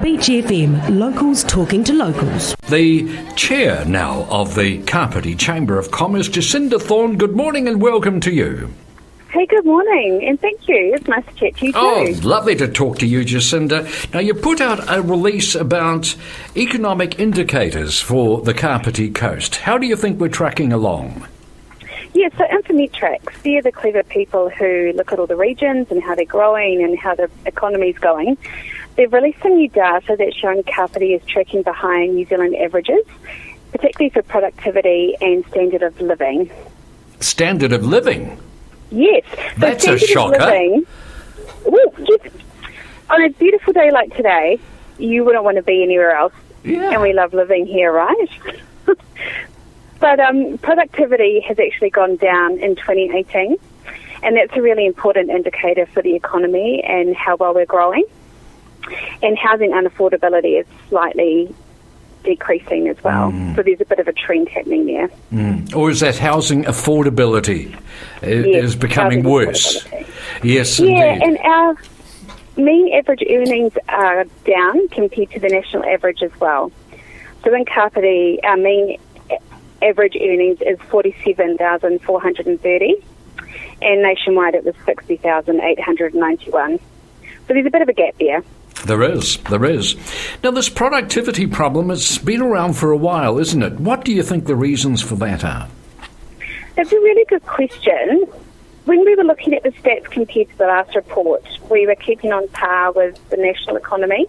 Beach FM, locals talking to locals. The chair now of the Kapiti Chamber of Commerce, Jacinda Thorne, good morning and welcome to you. Hey, good morning, and thank you. It's nice to chat to you too. Oh, lovely to talk to you, Jacinda. Now, you put out a release about economic indicators for the Kapiti coast. How do you think we're tracking along? Yeah, so Infometrics, they're the clever people who look at all the regions and how they're growing and how the economy's going. They've released some new data that's showing Kapiti is tracking behind New Zealand averages, particularly for productivity and standard of living. Standard of living? Yes. That's a shocker. On a beautiful day like today, you wouldn't want to be anywhere else. Yeah. And we love living here, right? But productivity has actually gone down in 2018, and that's a really important indicator for the economy and how well we're growing. And housing unaffordability is slightly decreasing as well. So there's a bit of a trend happening there. Or is that housing affordability is becoming worse? Yes, yeah, indeed. And our mean average earnings are down compared to the national average as well. So in Kapiti, our mean average earnings is 47,430, and nationwide it was 60,891. So there's a bit of a gap there. There is. Now, this productivity problem has been around for a while, isn't it? What do you think the reasons for that are? That's a really good question. When we were looking at the stats compared to the last report, we were keeping on par with the national economy.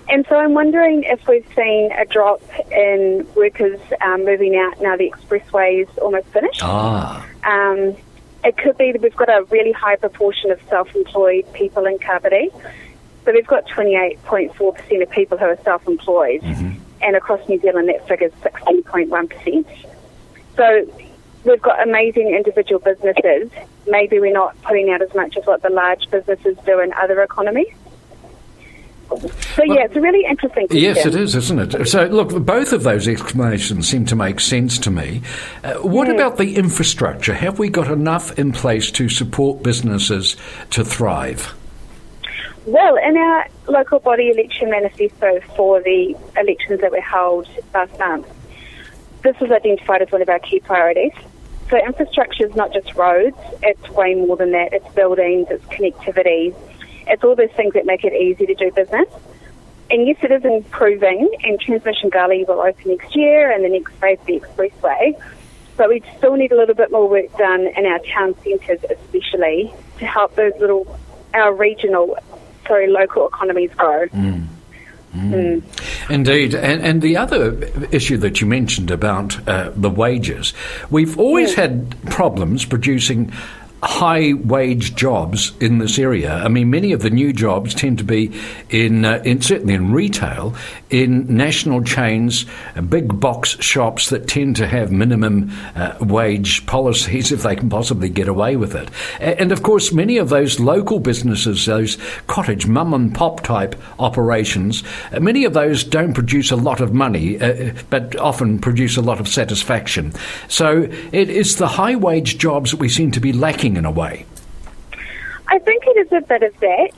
And so I'm wondering if we've seen a drop in workers moving out now the expressway is almost finished. It could be that we've got a really high proportion of self-employed people in Kapiti. So we've got 28.4% of people who are self-employed, and across New Zealand that figure is 16.1%. So we've got amazing individual businesses. Maybe we're not putting out as much as what the large businesses do in other economies. So, yeah, it's a really interesting question. Yes, it is, isn't it? So, look, both of those explanations seem to make sense to me. What about the infrastructure? Have we got enough in place to support businesses to thrive? Well, in our local body election manifesto for the elections that were held last month, this was identified as one of our key priorities. So infrastructure is not just roads, it's way more than that. It's buildings, it's connectivity, it's all those things that make it easy to do business. And yes, it is improving, and Transmission Gully will open next year and the next phase of the expressway. But we still need a little bit more work done in our town centres especially to help those our local economies grow. Indeed. And the other issue that you mentioned about the wages, we've always had problems producing high-wage jobs in this area. I mean, many of the new jobs tend to be in certainly in retail, in national chains, big box shops that tend to have minimum wage policies if they can possibly get away with it. And of course, many of those local businesses, those cottage mum-and-pop type operations, many of those don't produce a lot of money, but often produce a lot of satisfaction. So it is the high-wage jobs that we seem to be lacking in a way. I think it is a bit of that.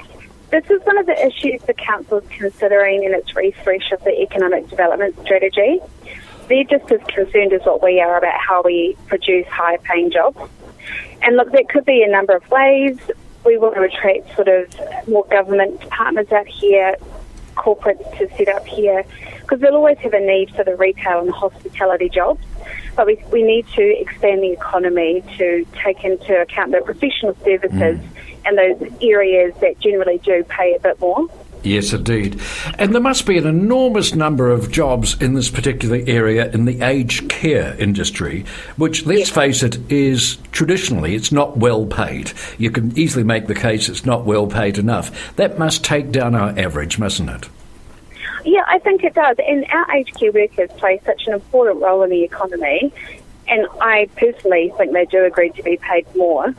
This is one of the issues the council is considering in its refresh of the economic development strategy. They're just as concerned as what we are about how we produce high-paying jobs. And look, that could be a number of ways. We want to attract sort of more government partners out here, corporates to set up here, because they'll always have a need for the retail and hospitality jobs. But we need to expand the economy to take into account the professional services and those areas that generally do pay a bit more. Yes, indeed. And there must be an enormous number of jobs in this particular area in the aged care industry, which, let's face it, is traditionally, it's not well paid. You can easily make the case it's not well paid enough. That must take down our average, mustn't it? Yeah, I think it does. And our aged care workers play such an important role in the economy. And I personally think they do agree to be paid more.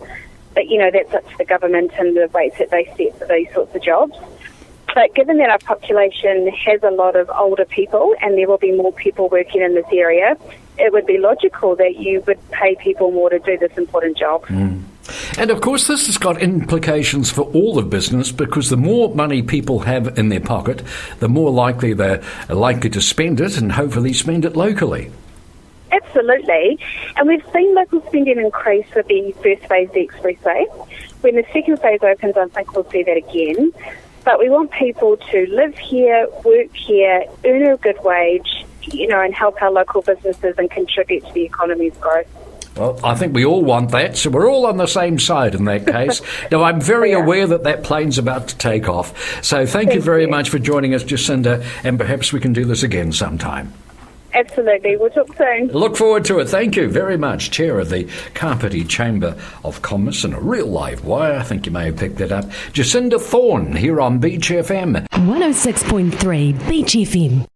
But, you know, that's up to the government and the rates that they set for these sorts of jobs. But given that our population has a lot of older people and there will be more people working in this area, it would be logical that you would pay people more to do this important job. And of course, this has got implications for all of business, because the more money people have in their pocket, the more likely they're likely to spend it, and hopefully spend it locally. Absolutely. And we've seen local spending increase with the first phase of the expressway. When the second phase opens, I think we'll see that again. But we want people to live here, work here, earn a good wage, and help our local businesses and contribute to the economy's growth. Well, I think we all want that, so we're all on the same side in that case. Now, I'm very aware that plane's about to take off, so thank you very much for joining us, Jacinda, and perhaps we can do this again sometime. Absolutely. We'll talk soon. Look forward to it. Thank you very much. Chair of the Kapiti Chamber of Commerce, and a real live wire, I think you may have picked that up, Jacinda Thorne, here on Beach FM. 106.3 Beach FM.